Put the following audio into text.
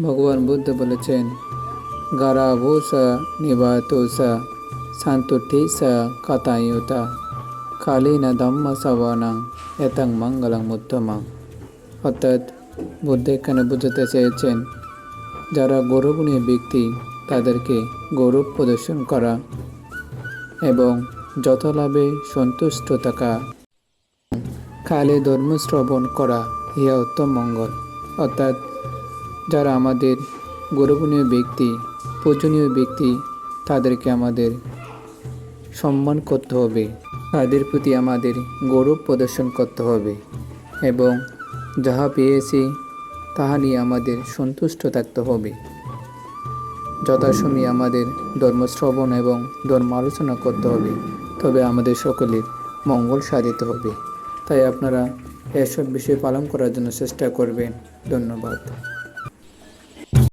ভগবান বুদ্ধ বলেছেন, গারাভূষা নিবাতোষা শান্তুঠিসা কাতায়ুতা কালীনা ধম্ম শ্রবণাং এতং মঙ্গলং উত্তমং। অর্থাৎ বুদ্ধ এখানে বোঝাতে চেয়েছেন, যারা গৌরবনীয় ব্যক্তি তাদেরকে গৌরব প্রদর্শন করা এবং যথালাভে সন্তুষ্ট থাকা, কালে ধর্ম শ্রবণ করা ইহা উত্তম মঙ্গল। অর্থাৎ যারা আমাদের গৌরবনীয় ব্যক্তি, পূজনীয় ব্যক্তি, তাদেরকে আমাদের সম্মান করতে হবে, তাদের প্রতি আমাদের গৌরব প্রদর্শন করতে হবে এবং যাহা পেয়েছি তাহা নিয়ে আমাদের সন্তুষ্ট থাকতে হবে। যথাসময়ে আমাদের ধর্ম শ্রবণ এবং ধর্ম আলোচনা করতে হবে, তবে আমাদের সকলের মঙ্গল সাধিত হবে। তাই আপনারা এসব বিষয় পালন করার জন্য চেষ্টা করবেন। ধন্যবাদ।